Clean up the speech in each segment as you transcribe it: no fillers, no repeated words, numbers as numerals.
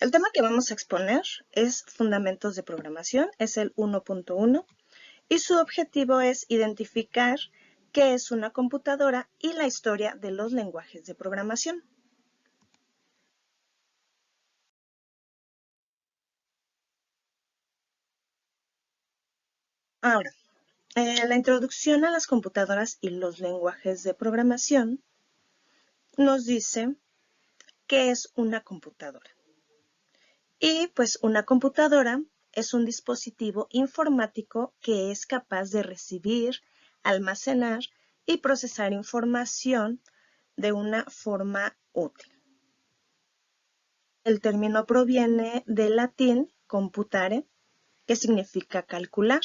El tema que vamos a exponer es Fundamentos de Programación, es el 1.1 y su objetivo es identificar qué es una computadora y la historia de los lenguajes de programación. Ahora, la introducción a las computadoras y los lenguajes de programación nos dice qué es una computadora. Y pues una computadora es un dispositivo informático que es capaz de recibir, almacenar y procesar información de una forma útil. El término proviene del latín computare, que significa calcular.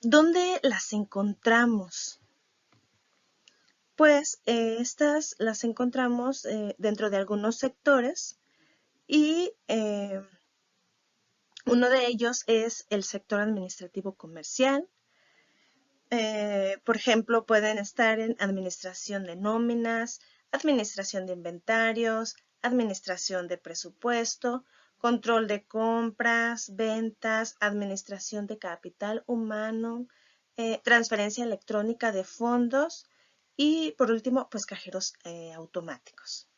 ¿Dónde las encontramos? Pues estas las encontramos dentro de algunos sectores y uno de ellos es el sector administrativo comercial. Por ejemplo, pueden estar en administración de nóminas, administración de inventarios, administración de presupuesto, control de compras, ventas, administración de capital humano, transferencia electrónica de fondos y, por último, pues cajeros automáticos.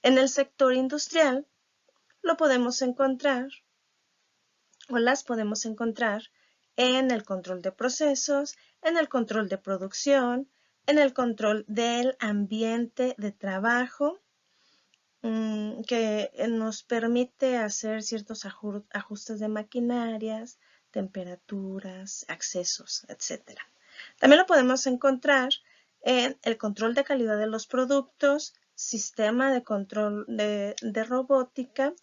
En el sector industrial lo podemos encontrar o las podemos encontrar en el control de procesos, en el control de producción, en el control del ambiente de trabajo, que nos permite hacer ciertos ajustes de maquinarias, temperaturas, accesos, etc. También lo podemos encontrar en el control de calidad de los productos, sistema de control de robótica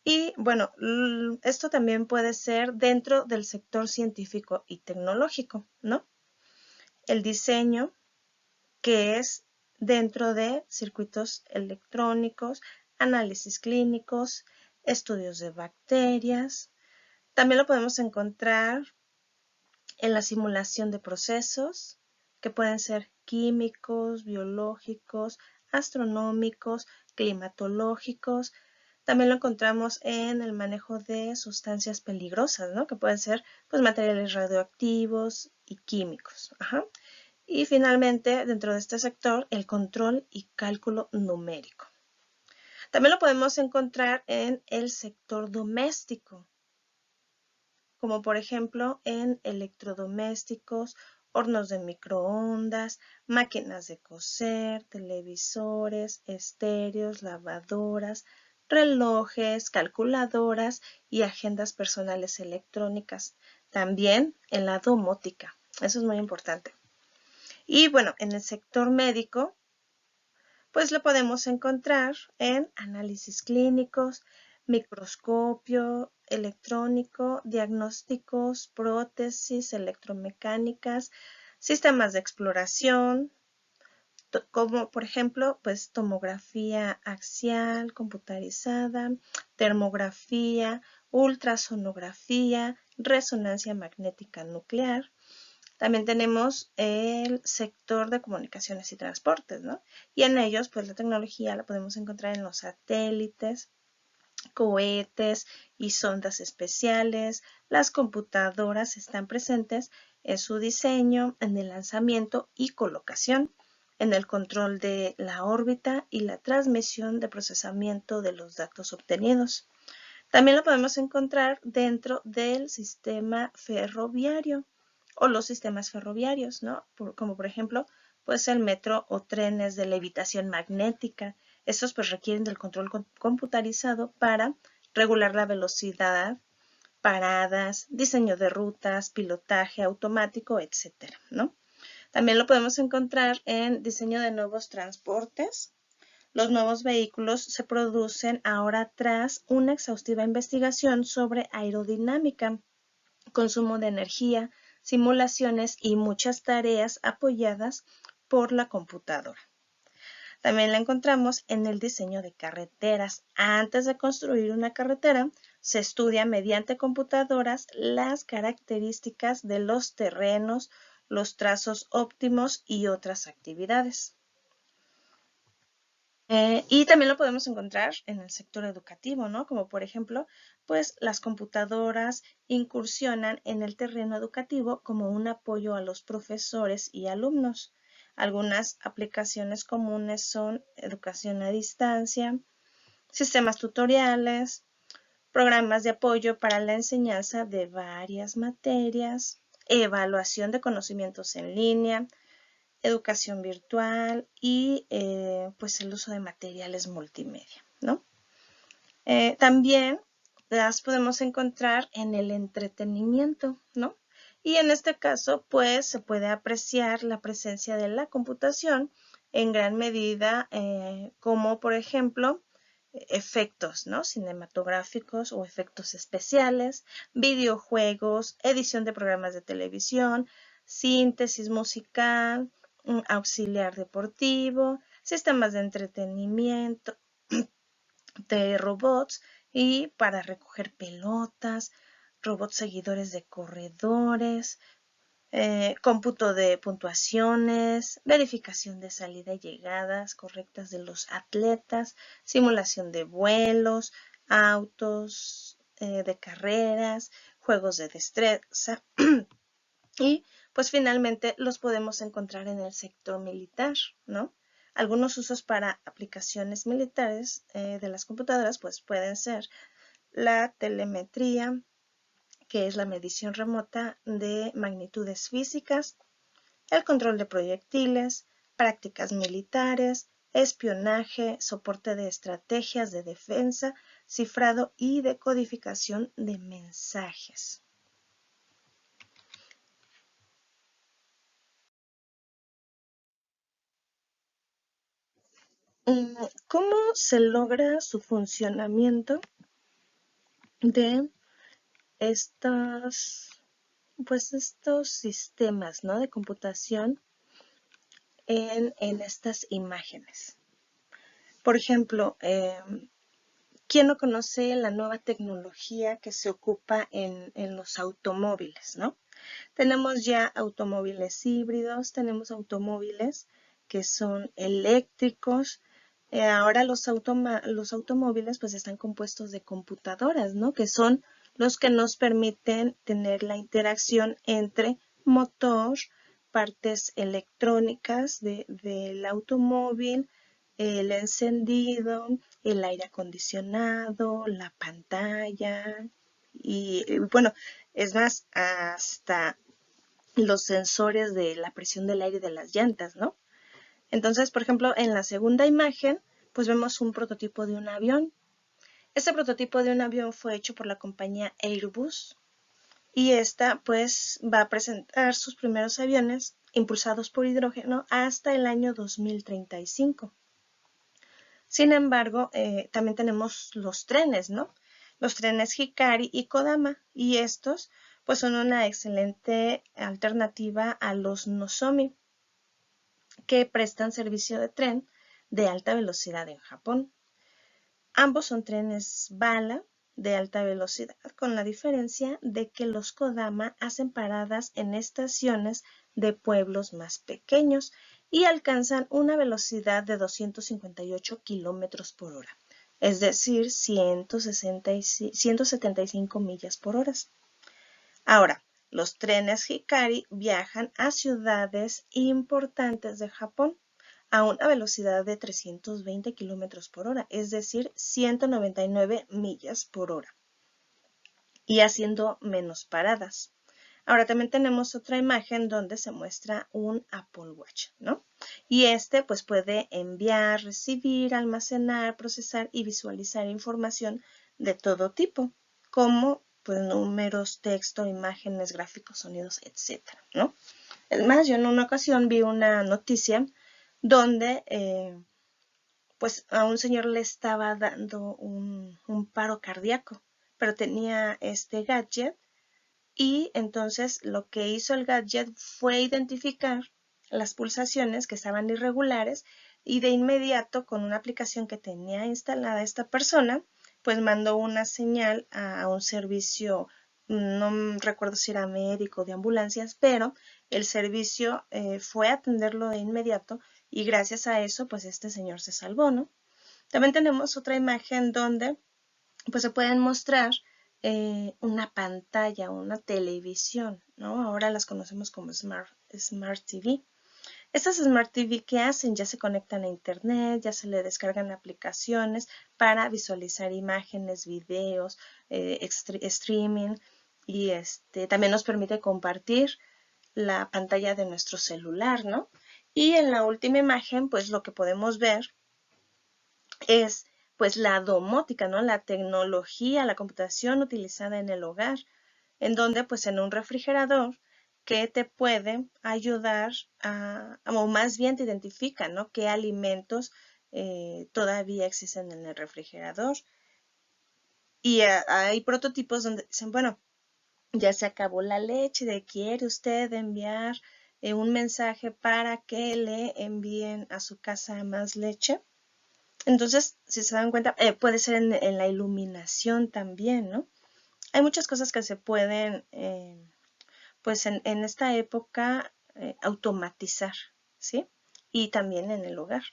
y bueno, esto también puede ser dentro del sector científico y tecnológico, ¿no? El diseño, que es dentro de circuitos electrónicos, análisis clínicos, estudios de bacterias. También lo podemos encontrar en la simulación de procesos, que pueden ser químicos, biológicos, astronómicos, climatológicos. También lo encontramos en el manejo de sustancias peligrosas, ¿no? Que pueden ser pues, materiales radioactivos y químicos. Ajá. Y finalmente, dentro de este sector, el control y cálculo numérico. También lo podemos encontrar en el sector doméstico, como por ejemplo en electrodomésticos, hornos de microondas, máquinas de coser, televisores, estéreos, lavadoras, relojes, calculadoras y agendas personales electrónicas. También en la domótica. Eso es muy importante. Y bueno, en el sector médico, pues lo podemos encontrar en análisis clínicos, microscopio electrónico, diagnósticos, prótesis electromecánicas, sistemas de exploración, como por ejemplo, pues tomografía axial, computarizada, termografía, ultrasonografía, resonancia magnética nuclear. También tenemos el sector de comunicaciones y transportes, ¿no? Y en ellos, pues la tecnología la podemos encontrar en los satélites, cohetes y sondas especiales. Las computadoras están presentes en su diseño, en el lanzamiento y colocación, en el control de la órbita y la transmisión de procesamiento de los datos obtenidos. También lo podemos encontrar dentro del sistema ferroviario o los sistemas ferroviarios, ¿no? Como por ejemplo, pues el metro o trenes de levitación magnética. Estos pues requieren del control computarizado para regular la velocidad, paradas, diseño de rutas, pilotaje automático, etcétera, ¿no? También lo podemos encontrar en diseño de nuevos transportes. Los nuevos vehículos se producen ahora tras una exhaustiva investigación sobre aerodinámica, consumo de energía, simulaciones y muchas tareas apoyadas por la computadora. También la encontramos en el diseño de carreteras. Antes de construir una carretera, se estudia mediante computadoras las características de los terrenos, los trazos óptimos y otras actividades. Y también lo podemos encontrar en el sector educativo, ¿no? Como por ejemplo, pues las computadoras incursionan en el terreno educativo como un apoyo a los profesores y alumnos. Algunas aplicaciones comunes son educación a distancia, sistemas tutoriales, programas de apoyo para la enseñanza de varias materias, evaluación de conocimientos en línea, educación virtual y pues el uso de materiales multimedia, ¿no? También las podemos encontrar en el entretenimiento, ¿no? Y en este caso, pues se puede apreciar la presencia de la computación en gran medida, como por ejemplo, efectos, ¿no? Cinematográficos o efectos especiales, videojuegos, edición de programas de televisión, síntesis musical, auxiliar deportivo, sistemas de entretenimiento, de robots y para recoger pelotas, robots seguidores de corredores, cómputo de puntuaciones, verificación de salida y llegadas correctas de los atletas, simulación de vuelos, autos de carreras, juegos de destreza y pues finalmente los podemos encontrar en el sector militar, ¿no? Algunos usos para aplicaciones militares de las computadoras pues pueden ser la telemetría, que es la medición remota de magnitudes físicas, el control de proyectiles, prácticas militares, espionaje, soporte de estrategias de defensa, cifrado y decodificación de mensajes. ¿Cómo se logra su funcionamiento de estos sistemas, ¿no? de computación en estas imágenes? Por ejemplo, ¿quién no conoce la nueva tecnología que se ocupa en los automóviles, ¿no? Tenemos ya automóviles híbridos, tenemos automóviles que son eléctricos. Ahora los automóviles pues están compuestos de computadoras, ¿no? Que son los que nos permiten tener la interacción entre motor, partes electrónicas del automóvil, el encendido, el aire acondicionado, la pantalla y bueno, es más, hasta los sensores de la presión del aire de las llantas, ¿no? Entonces, por ejemplo, en la segunda imagen, pues vemos un prototipo de un avión. Este prototipo de un avión fue hecho por la compañía Airbus y esta pues va a presentar sus primeros aviones impulsados por hidrógeno hasta el año 2035. Sin embargo, también tenemos los trenes, ¿no? Los trenes Hikari y Kodama, y estos pues son una excelente alternativa a los Nozomi, que prestan servicio de tren de alta velocidad en Japón. Ambos son trenes bala de alta velocidad, con la diferencia de que los Kodama hacen paradas en estaciones de pueblos más pequeños y alcanzan una velocidad de 258 kilómetros por hora, es decir, 175 millas por hora. Ahora, los trenes Hikari viajan a ciudades importantes de Japón a una velocidad de 320 kilómetros por hora, es decir, 199 millas por hora, y haciendo menos paradas. Ahora también tenemos otra imagen donde se muestra un Apple Watch, ¿no? Y este pues puede enviar, recibir, almacenar, procesar y visualizar información de todo tipo, como pues números, texto, imágenes, gráficos, sonidos, etcétera, ¿no? Es más, yo en una ocasión vi una noticia donde pues a un señor le estaba dando un paro cardíaco, pero tenía este gadget y entonces lo que hizo el gadget fue identificar las pulsaciones que estaban irregulares y de inmediato con una aplicación que tenía instalada esta persona, pues mandó una señal a un servicio, no recuerdo si era médico o de ambulancias, pero el servicio fue a atenderlo de inmediato y gracias a eso pues este señor se salvó, ¿no? También tenemos otra imagen donde pues, se pueden mostrar una pantalla, una televisión, ¿no? Ahora las conocemos como Smart TV. Estas Smart TV, ¿qué hacen? Ya se conectan a internet, ya se le descargan aplicaciones para visualizar imágenes, videos, streaming, y también nos permite compartir la pantalla de nuestro celular, ¿no? Y en la última imagen, pues lo que podemos ver es pues la domótica, ¿no? La tecnología, la computación utilizada en el hogar, en donde pues en un refrigerador que te puede ayudar o más bien te identifica, ¿no? Qué alimentos todavía existen en el refrigerador. Y hay prototipos donde dicen, bueno, ya se acabó la leche, de quiere usted enviar un mensaje para que le envíen a su casa más leche. Entonces, si se dan cuenta, puede ser en la iluminación también, ¿no? Hay muchas cosas que se pueden, pues en esta época, automatizar, ¿sí? Y también en el hogar.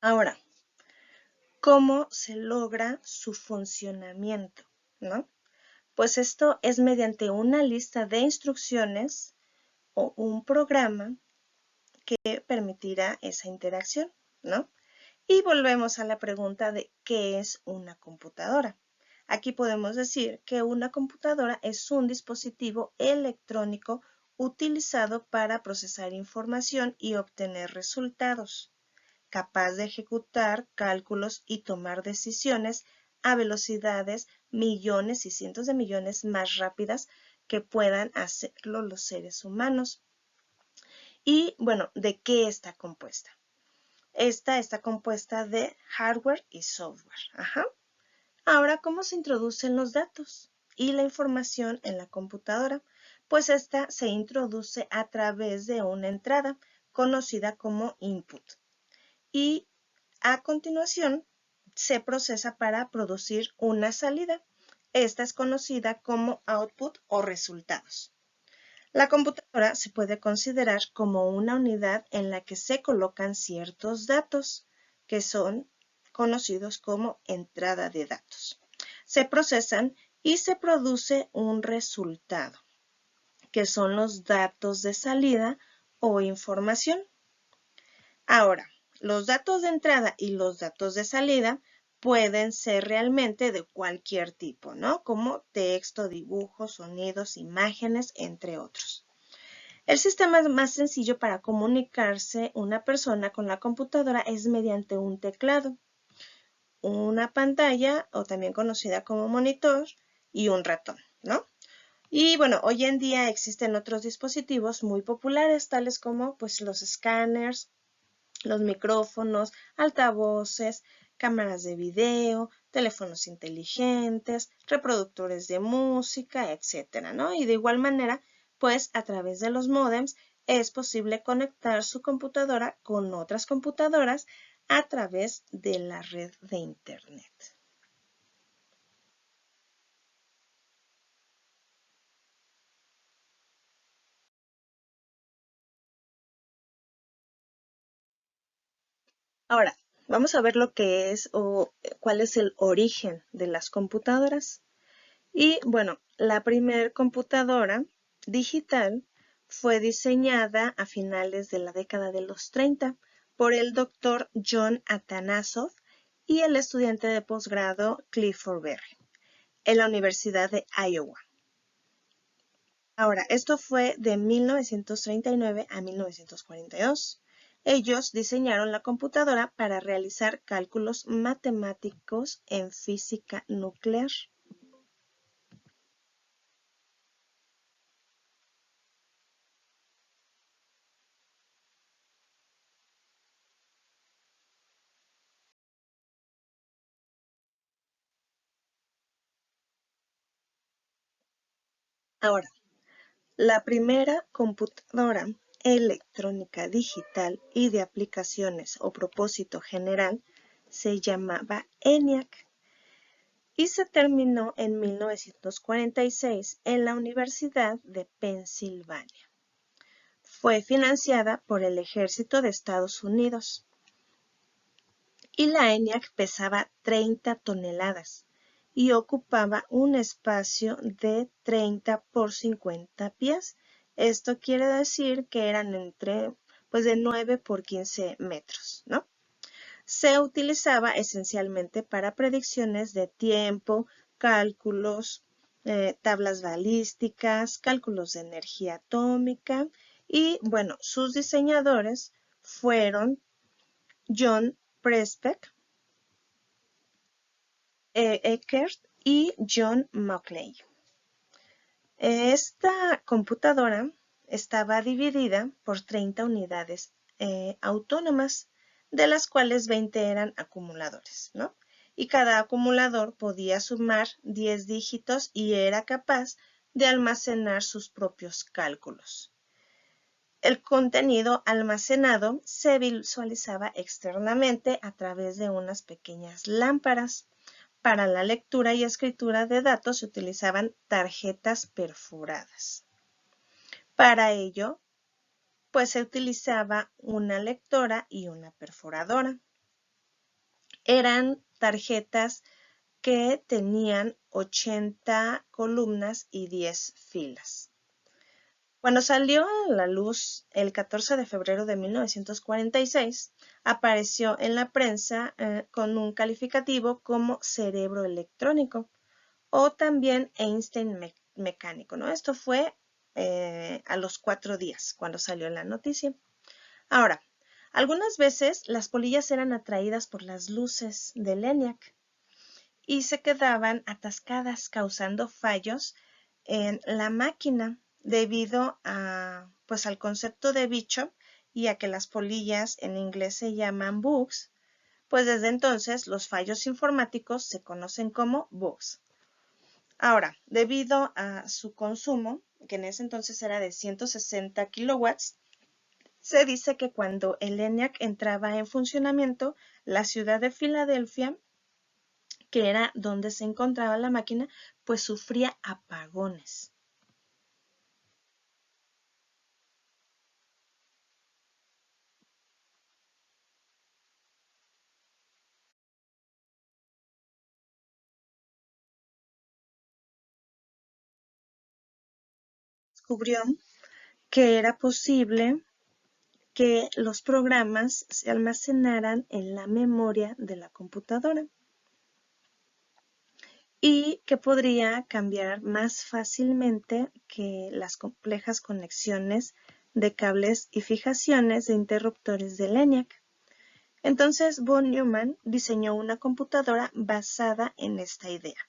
Ahora, ¿cómo se logra su funcionamiento, ¿no? Pues esto es mediante una lista de instrucciones o un programa que permitirá esa interacción, ¿no? Y volvemos a la pregunta de ¿qué es una computadora? Aquí podemos decir que una computadora es un dispositivo electrónico utilizado para procesar información y obtener resultados, capaz de ejecutar cálculos y tomar decisiones a velocidades millones y cientos de millones más rápidas que puedan hacerlo los seres humanos. Y bueno, ¿de qué está compuesta? Esta está compuesta de hardware y software. Ajá. Ahora, ¿cómo se introducen los datos y la información en la computadora? Pues esta se introduce a través de una entrada conocida como input y a continuación se procesa para producir una salida. Esta es conocida como output o resultados. La computadora se puede considerar como una unidad en la que se colocan ciertos datos, que son conocidos como entrada de datos. Se procesan y se produce un resultado, que son los datos de salida o información. Ahora, los datos de entrada y los datos de salida pueden ser realmente de cualquier tipo, ¿no? Como texto, dibujos, sonidos, imágenes, entre otros. El sistema más sencillo para comunicarse una persona con la computadora es mediante un teclado, una pantalla o también conocida como monitor y un ratón, ¿no? Y bueno, hoy en día existen otros dispositivos muy populares, tales como pues los escáneres, los micrófonos, altavoces, cámaras de video, teléfonos inteligentes, reproductores de música, etcétera, ¿no? Y de igual manera, pues a través de los módems es posible conectar su computadora con otras computadoras a través de la red de Internet. Ahora, vamos a ver lo que es o cuál es el origen de las computadoras. Y bueno, la primer computadora digital fue diseñada a finales de la década de los 30 por el doctor John Atanasoff y el estudiante de posgrado Clifford Berry en la Universidad de Iowa. Ahora, esto fue de 1939 a 1942. Ellos diseñaron la computadora para realizar cálculos matemáticos en física nuclear. Ahora, la primera computadora electrónica digital y de aplicaciones o propósito general se llamaba ENIAC. y se terminó en 1946 en la Universidad de Pensilvania. Fue financiada por el Ejército de Estados Unidos y la ENIAC pesaba 30 toneladas y ocupaba un espacio de 30 por 50 pies. Esto quiere decir que eran de 9 por 15 metros, ¿no? Se utilizaba esencialmente para predicciones de tiempo, cálculos, tablas balísticas, cálculos de energía atómica y, bueno, sus diseñadores fueron John Prespect, Eckert y John Mauchly. Esta computadora estaba dividida por 30 unidades autónomas, de las cuales 20 eran acumuladores, ¿no? Y cada acumulador podía sumar 10 dígitos y era capaz de almacenar sus propios cálculos. El contenido almacenado se visualizaba externamente a través de unas pequeñas lámparas. Para la lectura y escritura de datos se utilizaban tarjetas perforadas. Para ello, pues se utilizaba una lectora y una perforadora. Eran tarjetas que tenían 80 columnas y 10 filas. Cuando salió a la luz el 14 de febrero de 1946, apareció en la prensa con un calificativo como cerebro electrónico o también Einstein mecánico, ¿no? Esto fue a los 4 días cuando salió la noticia. Ahora, algunas veces las polillas eran atraídas por las luces del ENIAC y se quedaban atascadas causando fallos en la máquina debido pues al concepto de bicho y a que las polillas en inglés se llaman bugs, pues desde entonces los fallos informáticos se conocen como bugs. Ahora, debido a su consumo, que en ese entonces era de 160 kilowatts, se dice que cuando el ENIAC entraba en funcionamiento, la ciudad de Filadelfia, que era donde se encontraba la máquina, pues sufría apagones. Descubrió que era posible que los programas se almacenaran en la memoria de la computadora y que podría cambiar más fácilmente que las complejas conexiones de cables y fijaciones de interruptores del ENIAC. Entonces von Neumann diseñó una computadora basada en esta idea.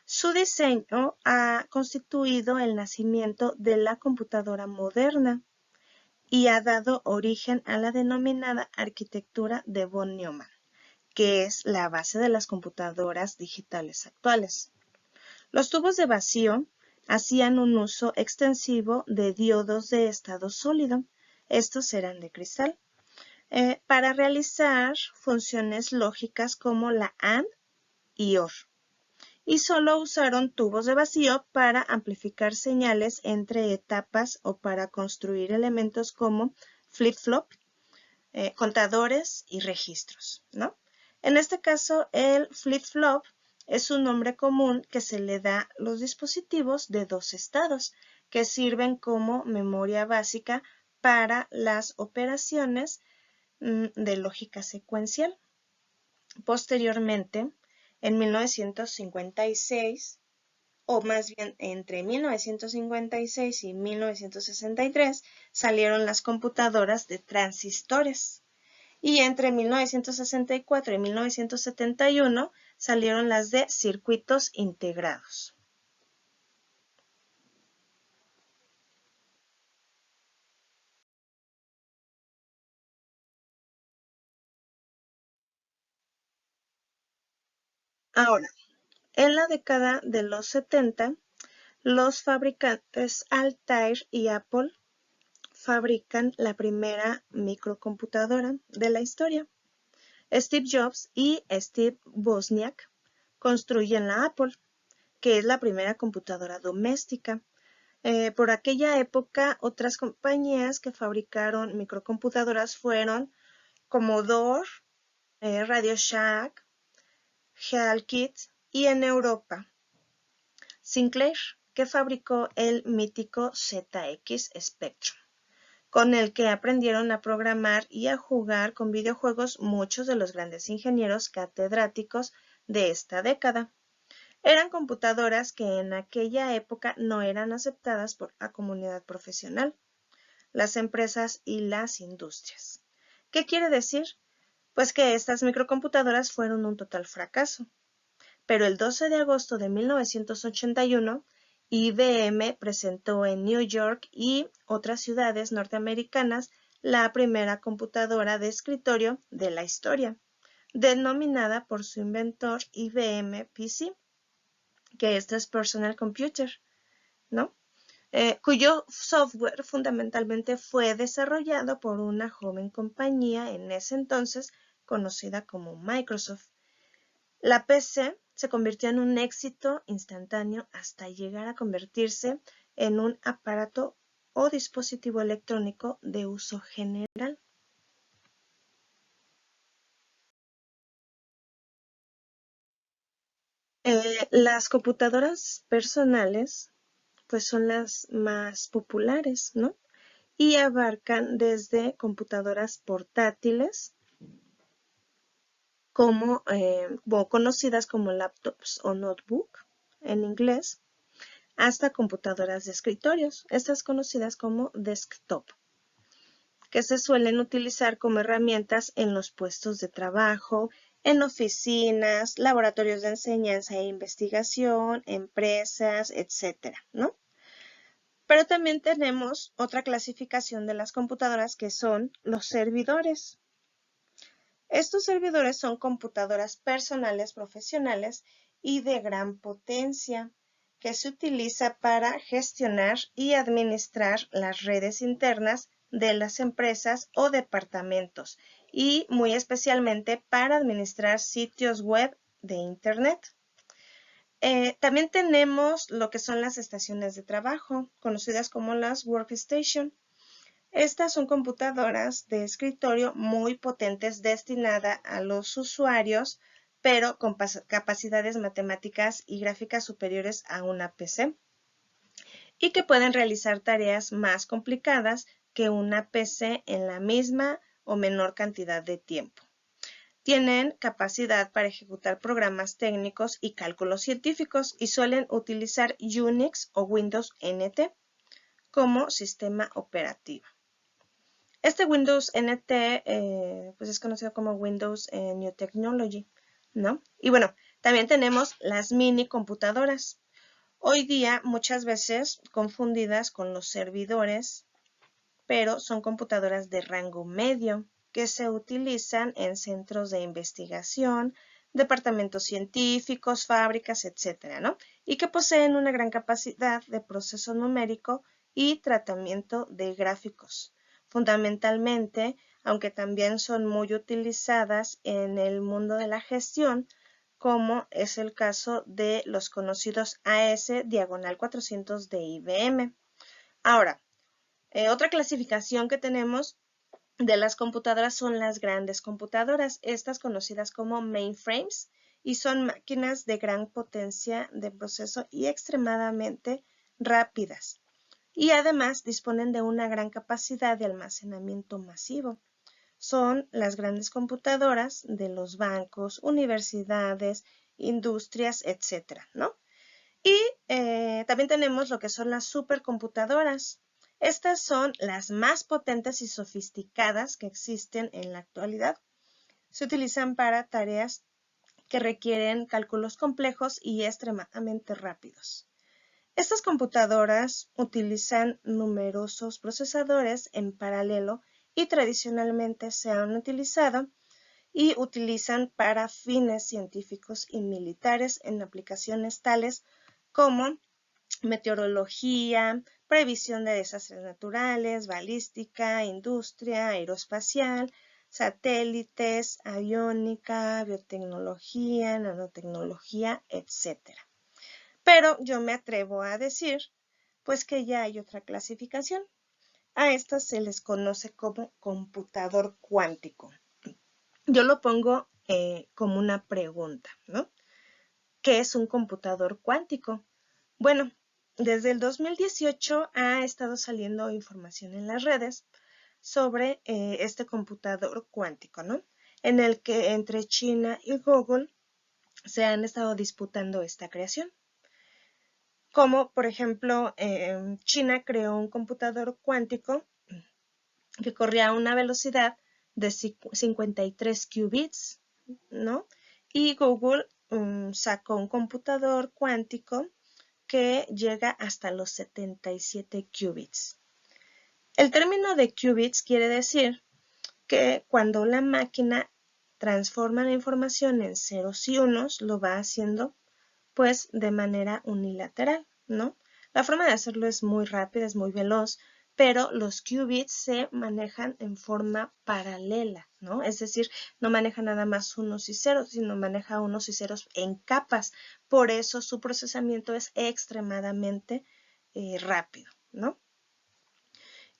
Su diseño ha constituido el nacimiento de la computadora moderna y ha dado origen a la denominada arquitectura de von Neumann, que es la base de las computadoras digitales actuales. Los tubos de vacío hacían un uso extensivo de diodos de estado sólido, estos eran de cristal, para realizar funciones lógicas como la AND y OR. Y solo usaron tubos de vacío para amplificar señales entre etapas o para construir elementos como flip-flop, contadores y registros, ¿no? En este caso, el flip-flop es un nombre común que se le da a los dispositivos de dos estados que sirven como memoria básica para las operaciones de lógica secuencial. Posteriormente, en 1956, o más bien entre 1956 y 1963, salieron las computadoras de transistores. Y entre 1964 y 1971 salieron las de circuitos integrados. Ahora, en la década de los 70, los fabricantes Altair y Apple fabrican la primera microcomputadora de la historia. Steve Jobs y Steve Wozniak construyen la Apple, que es la primera computadora doméstica. Por aquella época, otras compañías que fabricaron microcomputadoras fueron Commodore, Radio Shack, Healkit y en Europa, Sinclair, que fabricó el mítico ZX Spectrum, con el que aprendieron a programar y a jugar con videojuegos muchos de los grandes ingenieros catedráticos de esta década. Eran computadoras que en aquella época no eran aceptadas por la comunidad profesional, las empresas y las industrias. ¿Qué quiere decir? Pues que estas microcomputadoras fueron un total fracaso. Pero el 12 de agosto de 1981, IBM presentó en New York y otras ciudades norteamericanas la primera computadora de escritorio de la historia, denominada por su inventor IBM PC, que esto es Personal Computer, ¿no? Cuyo software fundamentalmente fue desarrollado por una joven compañía en ese entonces conocida como Microsoft. La PC se convirtió en un éxito instantáneo hasta llegar a convertirse en un aparato o dispositivo electrónico de uso general. Las computadoras personales pues son las más populares, ¿no? Y abarcan desde computadoras portátiles como conocidas como laptops o notebook en inglés, hasta computadoras de escritorios, estas conocidas como desktop, que se suelen utilizar como herramientas en los puestos de trabajo, en oficinas, laboratorios de enseñanza e investigación, empresas, etcétera, ¿no? Pero también tenemos otra clasificación de las computadoras que son los servidores. Estos servidores son computadoras personales profesionales y de gran potencia que se utiliza para gestionar y administrar las redes internas de las empresas o departamentos y muy especialmente para administrar sitios web de Internet. También tenemos lo que son las estaciones de trabajo, conocidas como las workstation. Estas son computadoras de escritorio muy potentes destinadas a los usuarios, pero con capacidades matemáticas y gráficas superiores a una PC, y que pueden realizar tareas más complicadas que una PC en la misma o menor cantidad de tiempo. Tienen capacidad para ejecutar programas técnicos y cálculos científicos y suelen utilizar Unix o Windows NT como sistema operativo. Este Windows NT pues es conocido como Windows New Technology, ¿no? Y bueno, también tenemos las mini computadoras. Hoy día muchas veces confundidas con los servidores, pero son computadoras de rango medio que se utilizan en centros de investigación, departamentos científicos, fábricas, etcétera, ¿no? Y que poseen una gran capacidad de proceso numérico y tratamiento de gráficos. Fundamentalmente, aunque también son muy utilizadas en el mundo de la gestión, como es el caso de los conocidos AS/400 de IBM. Ahora, otra clasificación que tenemos de las computadoras son las grandes computadoras, estas conocidas como mainframes, y son máquinas de gran potencia de proceso y extremadamente rápidas. Y además disponen de una gran capacidad de almacenamiento masivo. Son las grandes computadoras de los bancos, universidades, industrias, etcétera, ¿no? Y también tenemos lo que son las supercomputadoras. Estas son las más potentes y sofisticadas que existen en la actualidad. Se utilizan para tareas que requieren cálculos complejos y extremadamente rápidos. Estas computadoras utilizan numerosos procesadores en paralelo y tradicionalmente se han utilizado y utilizan para fines científicos y militares en aplicaciones tales como meteorología, previsión de desastres naturales, balística, industria, aeroespacial, satélites, aviónica, biotecnología, nanotecnología, etc. Pero yo me atrevo a decir, pues que ya hay otra clasificación. A estas se les conoce como computador cuántico. Yo lo pongo como una pregunta, ¿no? ¿Qué es un computador cuántico? Bueno, desde el 2018 ha estado saliendo información en las redes sobre este computador cuántico, ¿no? En el que entre China y Google se han estado disputando esta creación. Como, por ejemplo, China creó un computador cuántico que corría a una velocidad de 53 qubits, ¿no? Y Google sacó un computador cuántico que llega hasta los 77 qubits. El término de qubits quiere decir que cuando la máquina transforma la información en ceros y unos, lo va haciendo pues de manera unilateral, ¿no? La forma de hacerlo es muy rápida, es muy veloz, pero los qubits se manejan en forma paralela, ¿no? Es decir, no maneja nada más unos y ceros, sino maneja unos y ceros en capas. Por eso su procesamiento es extremadamente rápido, ¿no?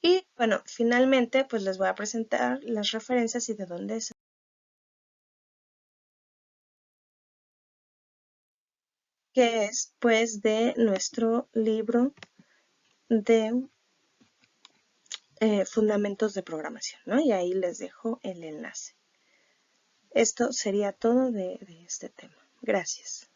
Y bueno, finalmente pues les voy a presentar las referencias y de dónde es. Que es pues de nuestro libro de fundamentos de programación, ¿no? Y ahí les dejo el enlace. Esto sería todo de este tema. Gracias.